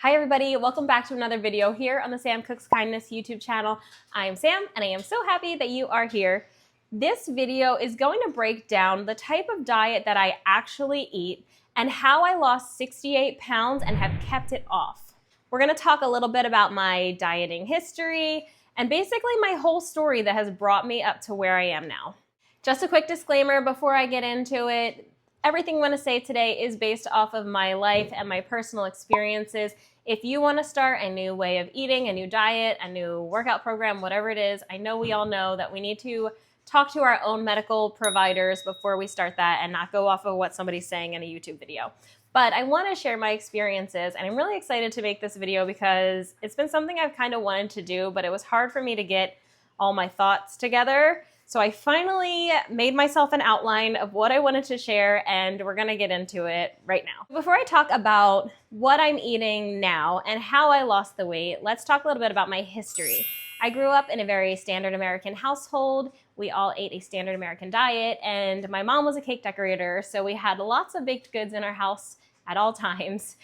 Hi everybody, welcome back to another video here on the Sam Cooks Kindness YouTube channel. I am Sam and I am so happy that you are here. This video is going to break down the type of diet that I actually eat and how I lost 68 pounds and have kept it off. We're going to talk a little bit about my dieting history and basically my whole story that has brought me up to where I am now. Just a quick disclaimer before I get into it. Everything I'm going to say today is based off of my life and my personal experiences. If you want to start a new way of eating, a new diet, a new workout program, whatever it is, I know we all know that we need to talk to our own medical providers before we start that and not go off of what somebody's saying in a YouTube video. But I want to share my experiences, and I'm really excited to make this video because it's been something I've kind of wanted to do, but it was hard for me to get all my thoughts together. So I finally made myself an outline of what I wanted to share, and we're gonna get into it right now. Before I talk about what I'm eating now and how I lost the weight, let's talk a little bit about my history. I grew up in a very standard American household. We all ate a standard American diet, and my mom was a cake decorator, so we had lots of baked goods in our house at all times.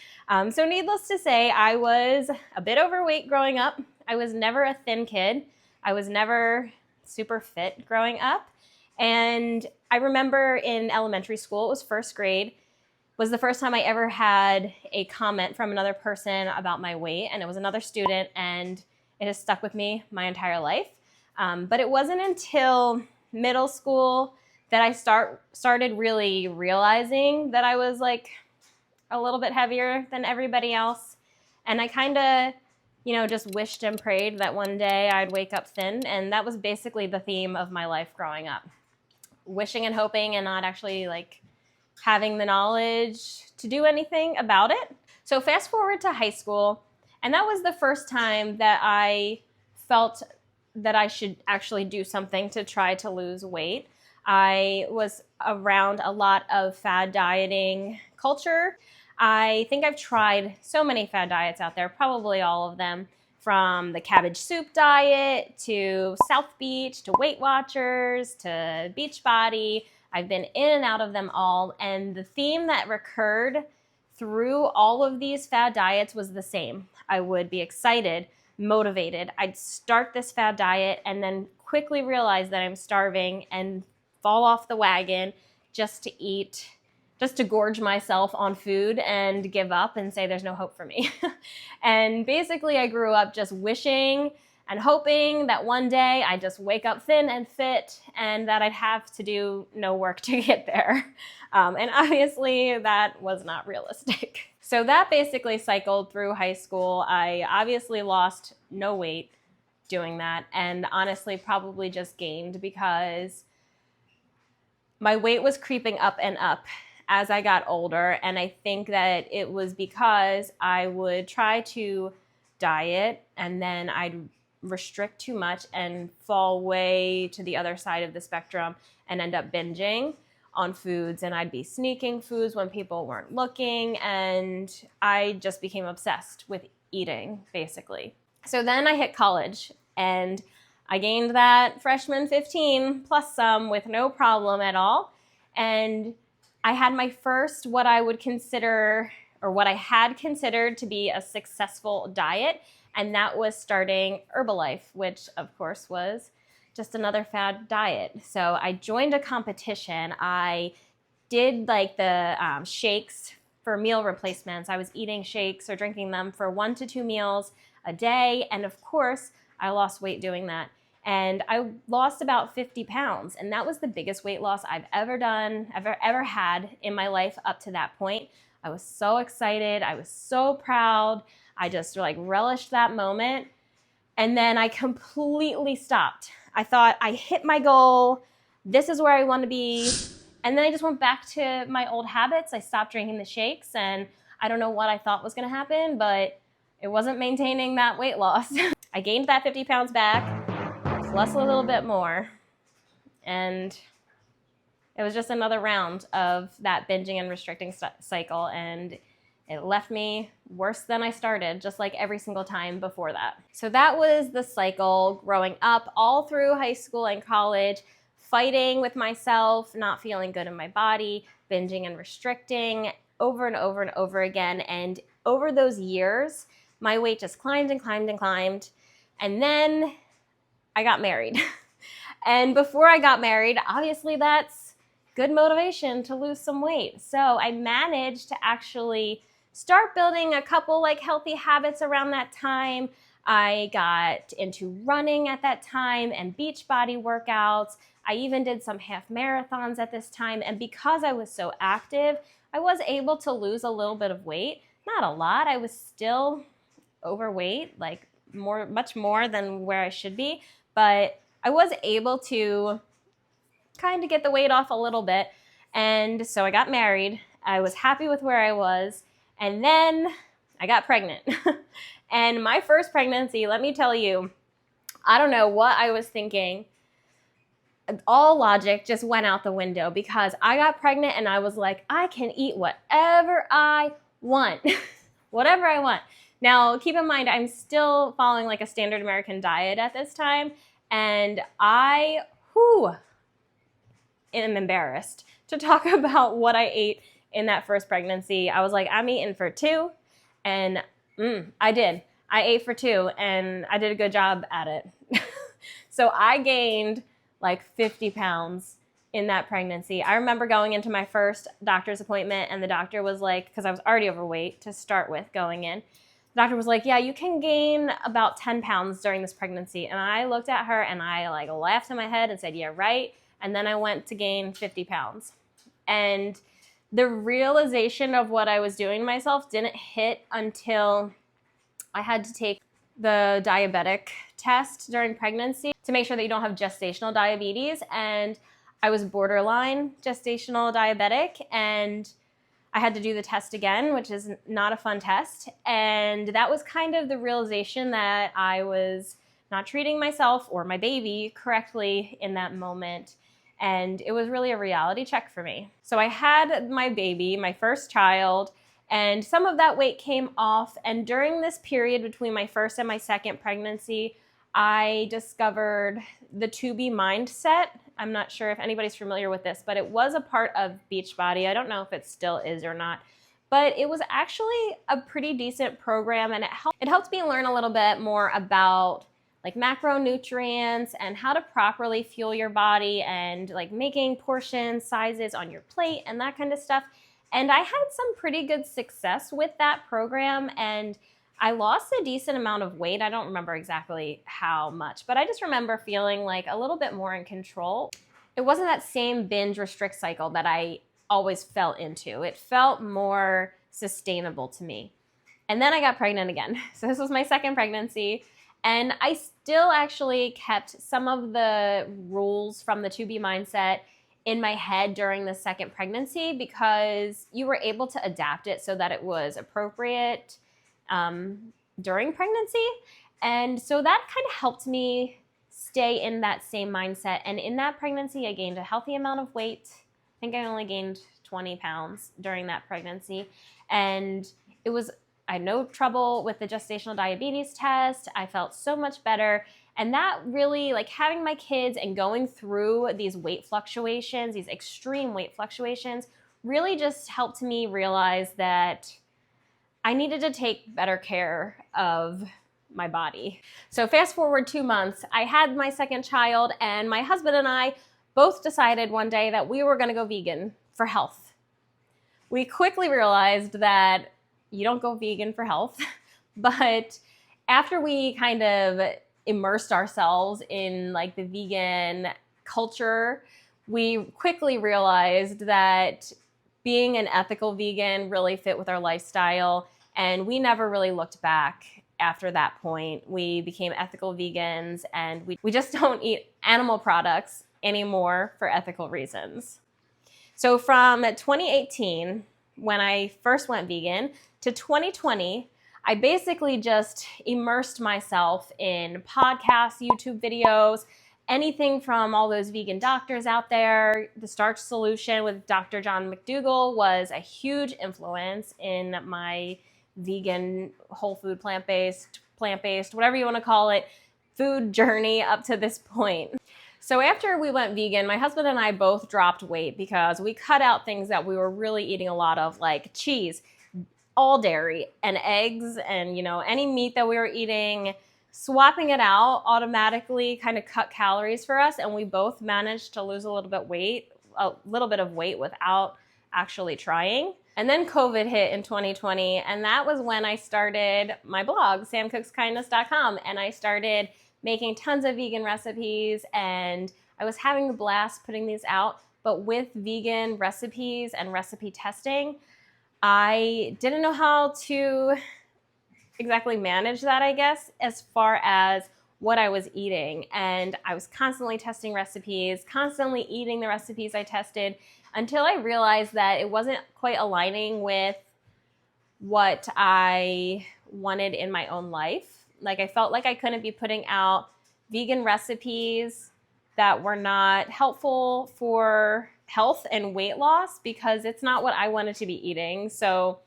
So needless to say, I was a bit overweight growing up. I was never a thin kid. I was never super fit growing up. And I remember in elementary school, it was first grade, was the first time I ever had a comment from another person about my weight. And it was another student, and it has stuck with me my entire life. But it wasn't until middle school that I started really realizing that I was like a little bit heavier than everybody else. And I kind of just wished and prayed that one day I'd wake up thin, and that was basically the theme of my life growing up. Wishing and hoping and not actually having the knowledge to do anything about it. So fast forward to high school, and that was the first time that I felt that I should actually do something to try to lose weight. I was around a lot of fad dieting culture. I think I've tried so many fad diets out there, probably all of them, from the cabbage soup diet to South Beach to Weight Watchers to Beachbody. I've been in and out of them all, and the theme that recurred through all of these fad diets was the same. I would be excited, motivated. I'd start this fad diet and then quickly realize that I'm starving and fall off the wagon just to gorge myself on food and give up and say there's no hope for me. And basically I grew up just wishing and hoping that one day I'd just wake up thin and fit and that I'd have to do no work to get there. And obviously that was not realistic. So that basically cycled through high school. I obviously lost no weight doing that, and honestly probably just gained because my weight was creeping up and up as I got older, and I think that it was because I would try to diet and then I'd restrict too much and fall way to the other side of the spectrum and end up binging on foods, and I'd be sneaking foods when people weren't looking, and I just became obsessed with eating, basically. So then I hit college, and I gained that freshman 15 plus some with no problem at all, and I had my first what I would consider, or what I had considered to be a successful diet, and that was starting Herbalife, which of course was just another fad diet. So I joined a competition. I did the shakes for meal replacements. I was eating shakes or drinking them for 1 to 2 meals a day, and of course I lost weight doing that. And I lost about 50 pounds, and that was the biggest weight loss I've ever done, ever had in my life up to that point. I was so excited. I was so proud. I just relished that moment. And then I completely stopped. I thought I hit my goal. This is where I want to be. And then I just went back to my old habits. I stopped drinking the shakes, and I don't know what I thought was going to happen, but it wasn't maintaining that weight loss. I gained that 50 pounds back, plus a little bit more, and it was just another round of that binging and restricting cycle, and it left me worse than I started, just like every single time before that. So that was the cycle growing up all through high school and college, fighting with myself, not feeling good in my body, binging and restricting over and over and over again, and over those years, my weight just climbed and climbed and climbed. And then I got married. And before I got married, obviously that's good motivation to lose some weight. So I managed to actually start building a couple like healthy habits around that time. I got into running at that time and beach body workouts. I even did some half marathons at this time. And because I was so active, I was able to lose a little bit of weight. Not a lot. I was still overweight, like much more than where I should be. But I was able to kind of get the weight off a little bit. And so I got married. I was happy with where I was. And then I got pregnant. And my first pregnancy, let me tell you, I don't know what I was thinking. All logic just went out the window because I got pregnant and I was like, I can eat whatever I want. Whatever I want. Now, keep in mind, I'm still following like a standard American diet at this time. And I am embarrassed to talk about what I ate in that first pregnancy. I was like, I'm eating for two. And I did. I ate for two and I did a good job at it. So I gained like 50 pounds in that pregnancy. I remember going into my first doctor's appointment and the doctor was like, because I was already overweight to start with going in, the doctor was like, yeah, you can gain about 10 pounds during this pregnancy. And I looked at her and I like laughed in my head and said, yeah, right. And then I went to gain 50 pounds. And the realization of what I was doing to myself didn't hit until I had to take the diabetic test during pregnancy to make sure that you don't have gestational diabetes. And I was borderline gestational diabetic, and I had to do the test again, which is not a fun test. And that was kind of the realization that I was not treating myself or my baby correctly in that moment. And it was really a reality check for me. So I had my baby, my first child, and some of that weight came off. And during this period between my first and my second pregnancy, I discovered the to-be mindset. I'm not sure if anybody's familiar with this, but it was a part of Beachbody. I don't know if it still is or not, but it was actually a pretty decent program, and it helped me learn a little bit more about like macronutrients and how to properly fuel your body and like making portion sizes on your plate and that kind of stuff. And I had some pretty good success with that program, and I lost a decent amount of weight. I don't remember exactly how much, but I just remember feeling like a little bit more in control. It wasn't that same binge restrict cycle that I always fell into. It felt more sustainable to me. And then I got pregnant again. So this was my second pregnancy. And I still actually kept some of the rules from the to-be mindset in my head during the second pregnancy because you were able to adapt it so that it was appropriate during pregnancy. And so that kind of helped me stay in that same mindset. And in that pregnancy, I gained a healthy amount of weight. I think I only gained 20 pounds during that pregnancy. And I had no trouble with the gestational diabetes test. I felt so much better. And that really, like having my kids and going through these weight fluctuations, these extreme weight fluctuations, really just helped me realize that I needed to take better care of my body. So fast forward 2 months, I had my second child, and my husband and I both decided one day that we were going to go vegan for health. We quickly realized that you don't go vegan for health, but after we kind of immersed ourselves in like the vegan culture, we quickly realized that being an ethical vegan really fit with our lifestyle, and we never really looked back after that point. We became ethical vegans, and we just don't eat animal products anymore for ethical reasons. So from 2018, when I first went vegan, to 2020, I basically just immersed myself in podcasts, YouTube videos, anything from all those vegan doctors out there. The Starch Solution with Dr. John McDougall was a huge influence in my vegan, whole food, plant-based, whatever you want to call it, food journey up to this point. So after we went vegan, my husband and I both dropped weight because we cut out things that we were really eating a lot of, like cheese, all dairy and eggs and, you know, any meat that we were eating, swapping it out automatically kind of cut calories for us. And we both managed to lose a little bit of weight without actually trying. And then COVID hit in 2020. And that was when I started my blog, samcookskindness.com. And I started making tons of vegan recipes, and I was having a blast putting these out. But with vegan recipes and recipe testing, I didn't know how to exactly manage that, I guess, as far as what I was eating. And I was constantly testing recipes, constantly eating the recipes I tested, until I realized that it wasn't quite aligning with what I wanted in my own life. Like, I felt like I couldn't be putting out vegan recipes that were not helpful for health and weight loss, because it's not what I wanted to be eating. So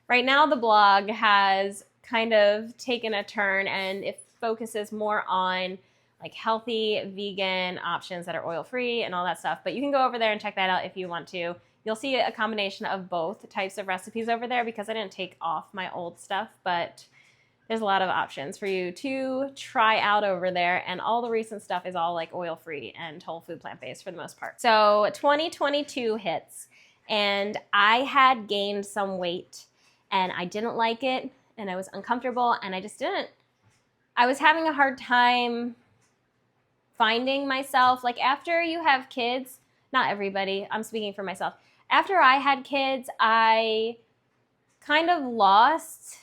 right now the blog has kind of taken a turn, and it focuses more on like healthy vegan options that are oil-free and all that stuff. But you can go over there and check that out if you want to. You'll see a combination of both types of recipes over there, because I didn't take off my old stuff, but there's a lot of options for you to try out over there. And all the recent stuff is all like oil-free and whole food plant-based for the most part. So 2022 hits, and I had gained some weight, and I didn't like it, and I was uncomfortable, and I was having a hard time finding myself. Like, after you have kids, not everybody, I'm speaking for myself. After I had kids, I kind of lost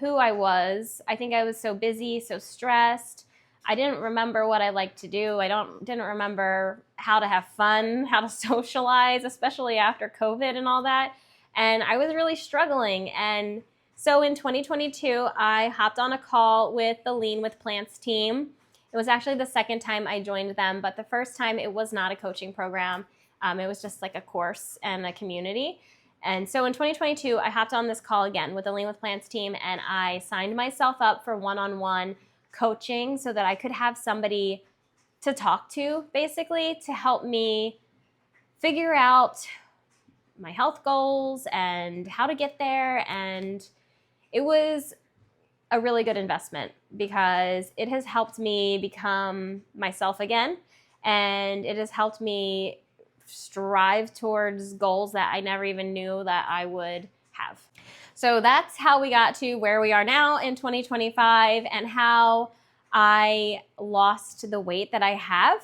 who I was. I think I was so busy, so stressed. I didn't remember what I liked to do. Didn't remember how to have fun, how to socialize, especially after COVID and all that. And I was really struggling. And so in 2022, I hopped on a call with the Lean with Plants team. It was actually the second time I joined them, but the first time it was not a coaching program. It was just like a course and a community. And so in 2022, I hopped on this call again with the Lean with Plants team, and I signed myself up for one-on-one coaching so that I could have somebody to talk to, basically, to help me figure out my health goals and how to get there. And it was a really good investment, because it has helped me become myself again, and it has helped me strive towards goals that I never even knew that I would have. So that's how we got to where we are now in 2025, and how I lost the weight that I have.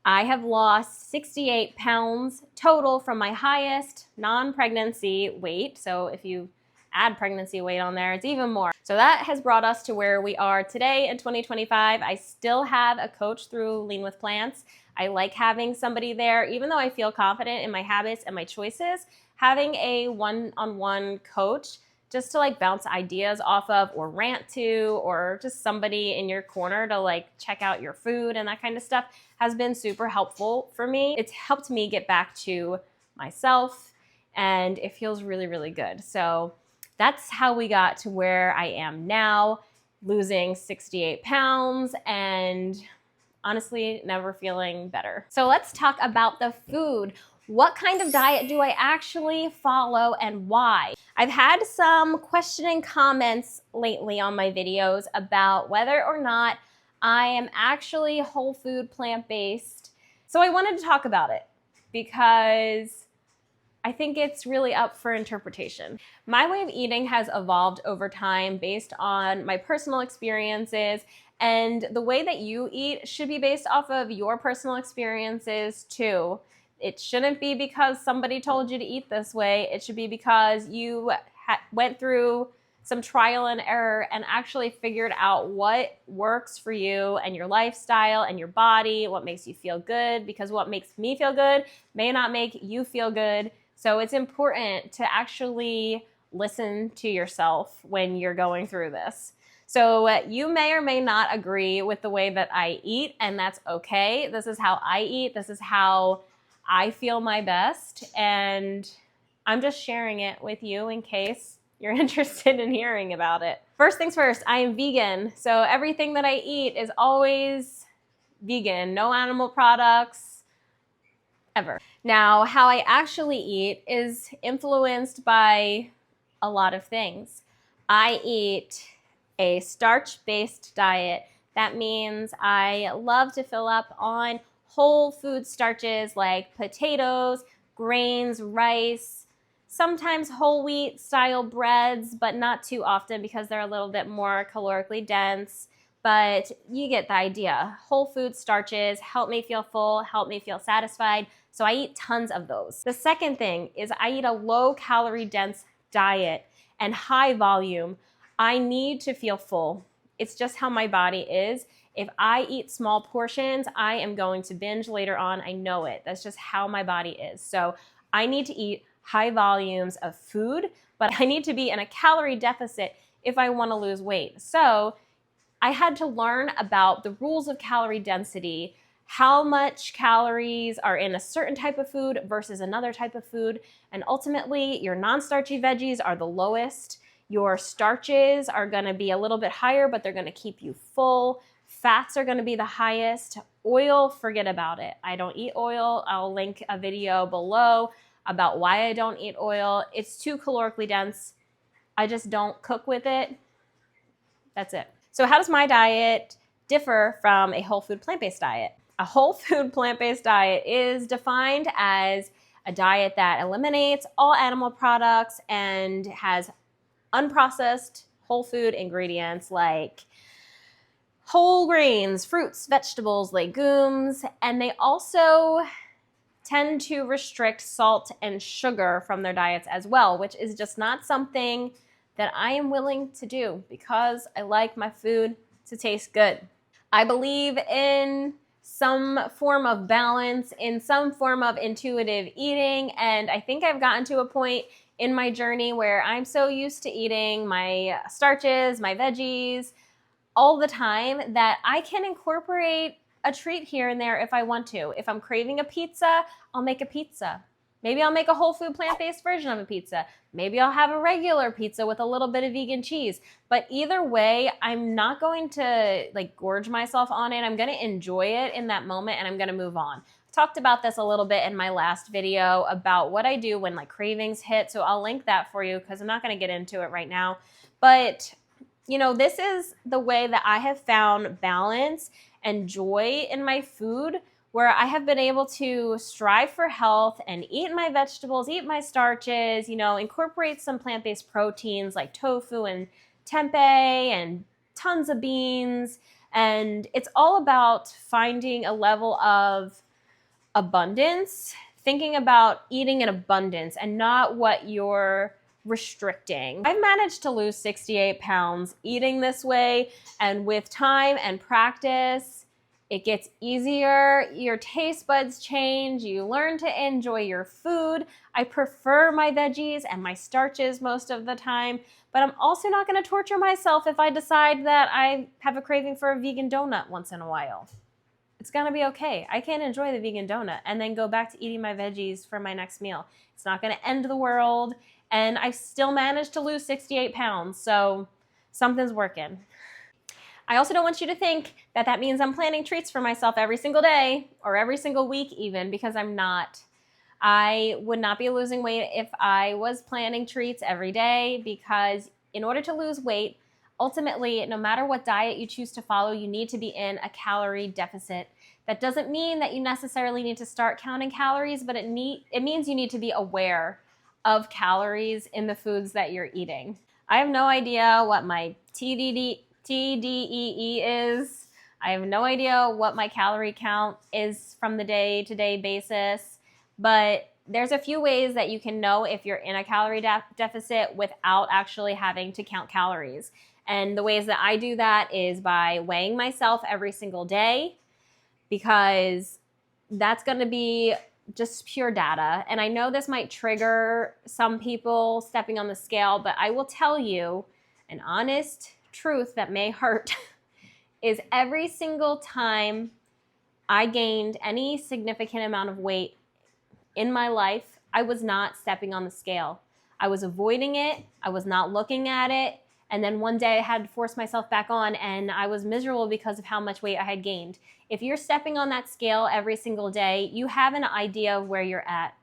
I have lost 68 pounds total from my highest non-pregnancy weight. So if you add pregnancy weight on there, it's even more. So that has brought us to where we are today in 2025. I still have a coach through Lean with Plants. I like having somebody there, even though I feel confident in my habits and my choices. Having a one-on-one coach just to like bounce ideas off of, or rant to, or just somebody in your corner to like check out your food and that kind of stuff, has been super helpful for me. It's helped me get back to myself, and it feels really, really good. So that's how we got to where I am now, losing 68 pounds and honestly never feeling better. So let's talk about the food. What kind of diet do I actually follow, and why? I've had some questioning comments lately on my videos about whether or not I am actually whole food plant-based. So I wanted to talk about it, because I think it's really up for interpretation. My way of eating has evolved over time based on my personal experiences, and the way that you eat should be based off of your personal experiences too. It shouldn't be because somebody told you to eat this way. It should be because you went through some trial and error and actually figured out what works for you and your lifestyle and your body, what makes you feel good, because what makes me feel good may not make you feel good. So it's important to actually listen to yourself when you're going through this. So you may or may not agree with the way that I eat, and that's okay. This is how I eat. This is how I feel my best, and I'm just sharing it with you in case you're interested in hearing about it. First things first, I am vegan. So everything that I eat is always vegan, no animal products, ever. Now, how I actually eat is influenced by a lot of things. I eat a starch-based diet. That means I love to fill up on whole food starches like potatoes, grains, rice, sometimes whole wheat style breads, but not too often because they're a little bit more calorically dense. But you get the idea. Whole food starches help me feel full, help me feel satisfied. So I eat tons of those. The second thing is I eat a low calorie dense diet and high volume. I need to feel full. It's just how my body is. If I eat small portions, I am going to binge later on. I know it. That's just how my body is. So I need to eat high volumes of food, but I need to be in a calorie deficit if I want to lose weight. So I had to learn about the rules of calorie density, how much calories are in a certain type of food versus another type of food. And ultimately, your non-starchy veggies are the lowest. Your starches are going to be a little bit higher, but they're going to keep you full. Fats are going to be the highest. Oil, forget about it. I don't eat oil. I'll link a video below about why I don't eat oil. It's too calorically dense. I just don't cook with it. That's it. So how does my diet differ from a whole food plant-based diet? A whole food plant-based diet is defined as a diet that eliminates all animal products and has unprocessed whole food ingredients like whole grains, fruits, vegetables, legumes, and they also tend to restrict salt and sugar from their diets as well, which is just not something that I am willing to do because I like my food to taste good. I believe in some form of balance, in some form of intuitive eating, and I think I've gotten to a point in my journey where I'm so used to eating my starches, my veggies, all the time that I can incorporate a treat here and there if I want to. If I'm craving a pizza, I'll make a pizza. Maybe I'll make a whole food plant-based version of a pizza. Maybe I'll have a regular pizza with a little bit of vegan cheese. But either way, I'm not going to gorge myself on it. I'm going to enjoy it in that moment and I'm going to move on. I talked about this a little bit in my last video about what I do when cravings hit. So I'll link that for you because I'm not going to get into it right now. But this is the way that I have found balance and joy in my food, where I have been able to strive for health and eat my vegetables, eat my starches, incorporate some plant-based proteins like tofu and tempeh and tons of beans. And it's all about finding a level of abundance, thinking about eating in abundance and not what you're restricting. I've managed to lose 68 pounds eating this way, and with time and practice, it gets easier. Your taste buds change. You learn to enjoy your food. I prefer my veggies and my starches most of the time, but I'm also not going to torture myself if I decide that I have a craving for a vegan donut once in a while. It's going to be okay. I can enjoy the vegan donut and then go back to eating my veggies for my next meal. It's not going to end the world, and I still managed to lose 68 pounds, so something's working. I also don't want you to think that that means I'm planning treats for myself every single day or every single week even, because I'm not. I would not be losing weight if I was planning treats every day, because in order to lose weight, ultimately, no matter what diet you choose to follow, you need to be in a calorie deficit. That doesn't mean that you necessarily need to start counting calories, but it means you need to be aware of calories in the foods that you're eating. I have no idea what my TDEE is. I have no idea what my calorie count is from the day-to-day basis, but there's a few ways that you can know if you're in a calorie deficit without actually having to count calories. And the ways that I do that is by weighing myself every single day, because that's going to be just pure data. And I know this might trigger some people stepping on the scale, but I will tell you an honest truth that may hurt is every single time I gained any significant amount of weight in my life, I was not stepping on the scale. I was avoiding it. I was not looking at it. And then one day I had to force myself back on, and I was miserable because of how much weight I had gained. If you're stepping on that scale every single day, you have an idea of where you're at.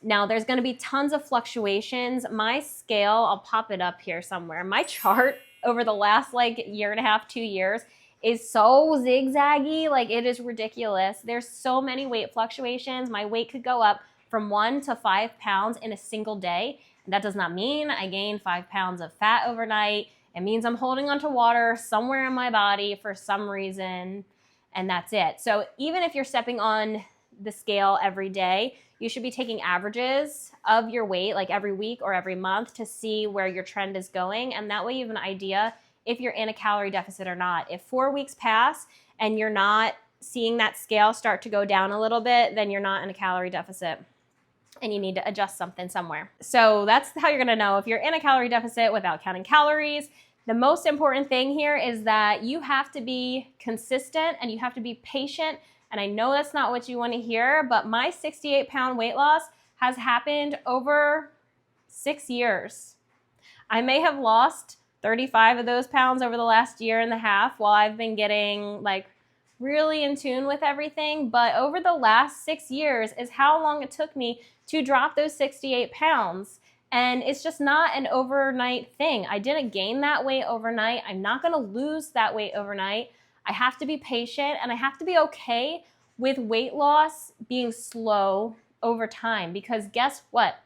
Now, there's going to be tons of fluctuations. My scale, I'll pop it up here somewhere. My chart over the last like year and a half, 2 years is so zigzaggy. Like, it is ridiculous. There's so many weight fluctuations. My weight could go up from 1 to 5 pounds in a single day. That does not mean I gained 5 pounds of fat overnight. It means I'm holding onto water somewhere in my body for some reason, and that's it. So even if you're stepping on the scale every day, you should be taking averages of your weight like every week or every month to see where your trend is going. And that way you have an idea if you're in a calorie deficit or not. If 4 weeks pass and you're not seeing that scale start to go down a little bit, then you're not in a calorie deficit and you need to adjust something somewhere. So that's how you're gonna know if you're in a calorie deficit without counting calories. The most important thing here is that you have to be consistent and you have to be patient. And I know that's not what you want to hear, but my 68-pound weight loss has happened over 6 years. I may have lost 35 of those pounds over the last year and a half while I've been getting like really in tune with everything. But over the last 6 years is how long it took me to drop those 68 pounds. And it's just not an overnight thing. I didn't gain that weight overnight. I'm not going to lose that weight overnight. I have to be patient and I have to be okay with weight loss being slow over time, because guess what?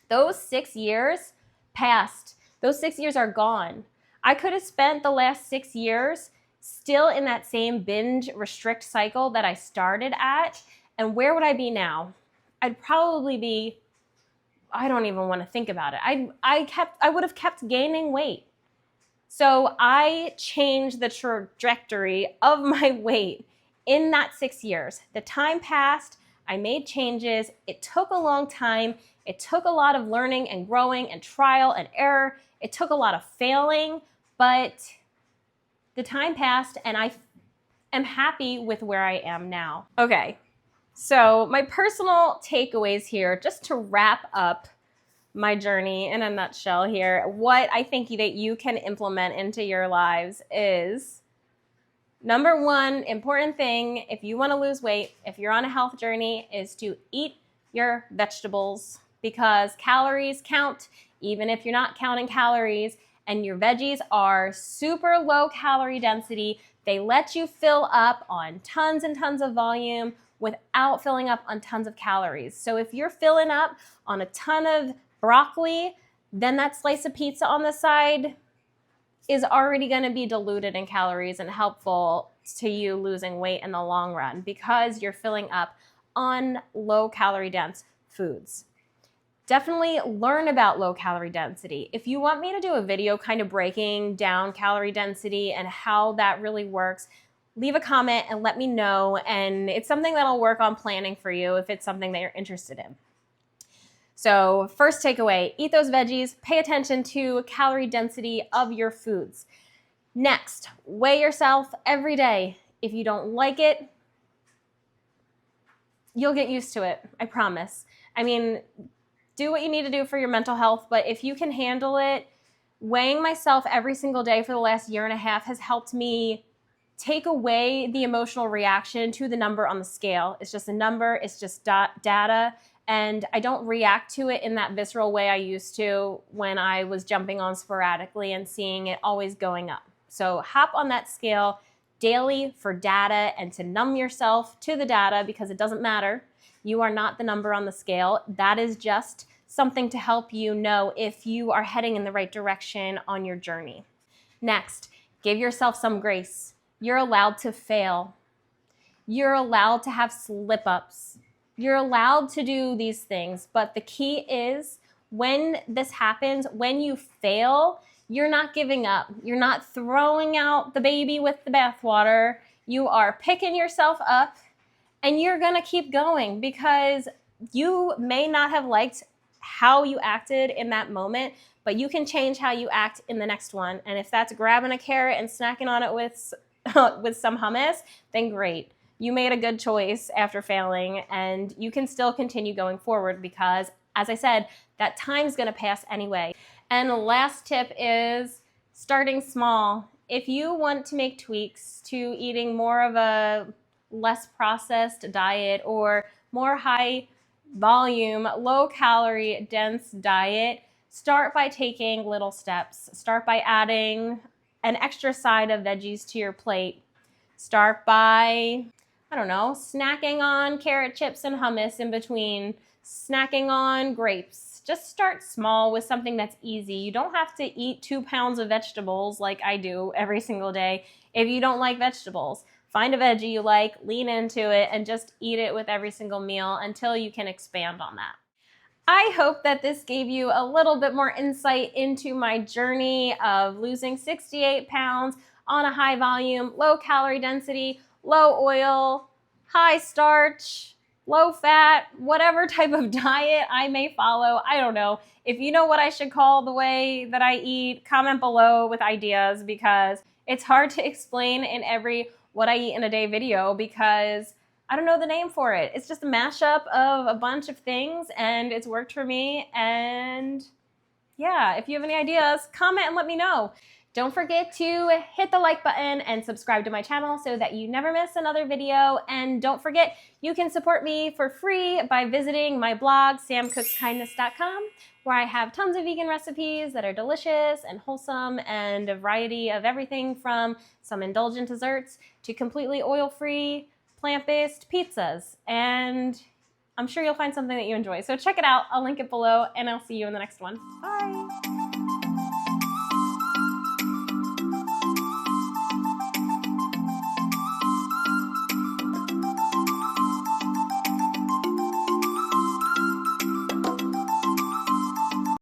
Those 6 years passed. Those 6 years are gone. I could have spent the last 6 years still in that same binge restrict cycle that I started at. And where would I be now? I'd probably be, I don't even want to think about it. I would have kept gaining weight. So I changed the trajectory of my weight in that 6 years. The time passed, I made changes. It took a long time. It took a lot of learning and growing and trial and error. It took a lot of failing, but the time passed and I am happy with where I am now. Okay, so my personal takeaways here, just to wrap up my journey in a nutshell here, what I think that you can implement into your lives is, number one important thing, if you want to lose weight, if you're on a health journey, is to eat your vegetables, because calories count even if you're not counting calories, and your veggies are super low calorie density. They let you fill up on tons and tons of volume without filling up on tons of calories. So if you're filling up on a ton of broccoli, then that slice of pizza on the side is already going to be diluted in calories and helpful to you losing weight in the long run, because you're filling up on low calorie dense foods. Definitely learn about low calorie density. If you want me to do a video kind of breaking down calorie density and how that really works, leave a comment and let me know. And it's something that I'll work on planning for you if it's something that you're interested in. So first takeaway, eat those veggies, pay attention to calorie density of your foods. Next, weigh yourself every day. If you don't like it, you'll get used to it, I promise. I mean, do what you need to do for your mental health, but if you can handle it, weighing myself every single day for the last year and a half has helped me take away the emotional reaction to the number on the scale. It's just a number, it's just data. And I don't react to it in that visceral way I used to when I was jumping on sporadically and seeing it always going up. So hop on that scale daily for data and to numb yourself to the data, because it doesn't matter. You are not the number on the scale. That is just something to help you know if you are heading in the right direction on your journey. Next, give yourself some grace. You're allowed to fail. You're allowed to have slip-ups. You're allowed to do these things, but the key is when this happens, when you fail, you're not giving up. You're not throwing out the baby with the bathwater. You are picking yourself up and you're gonna keep going, because you may not have liked how you acted in that moment, but you can change how you act in the next one. And if that's grabbing a carrot and snacking on it with some hummus, then great. You made a good choice after failing, and you can still continue going forward, because, as I said, that time's gonna pass anyway. And the last tip is starting small. If you want to make tweaks to eating more of a less processed diet or more high volume, low calorie, dense diet, start by taking little steps. Start by adding an extra side of veggies to your plate. Start by, I don't know, snacking on carrot chips and hummus in between, snacking on grapes. Just start small with something that's easy. You don't have to eat 2 pounds of vegetables like I do every single day if you don't like vegetables. Find a veggie you like, lean into it, and just eat it with every single meal until you can expand on that. I hope that this gave you a little bit more insight into my journey of losing 68 pounds on a high volume, low calorie density, low oil, high starch, low fat, whatever type of diet I may follow. I don't know. If you know what I should call the way that I eat, comment below with ideas, because it's hard to explain in every what I eat in a day video because I don't know the name for it. It's just a mashup of a bunch of things and it's worked for me. And yeah, if you have any ideas, comment and let me know. Don't forget to hit the like button and subscribe to my channel so that you never miss another video. And don't forget, you can support me for free by visiting my blog, samcookskindness.com, where I have tons of vegan recipes that are delicious and wholesome and a variety of everything from some indulgent desserts to completely oil-free, plant-based pizzas. And I'm sure you'll find something that you enjoy. So check it out. I'll link it below and I'll see you in the next one. Bye.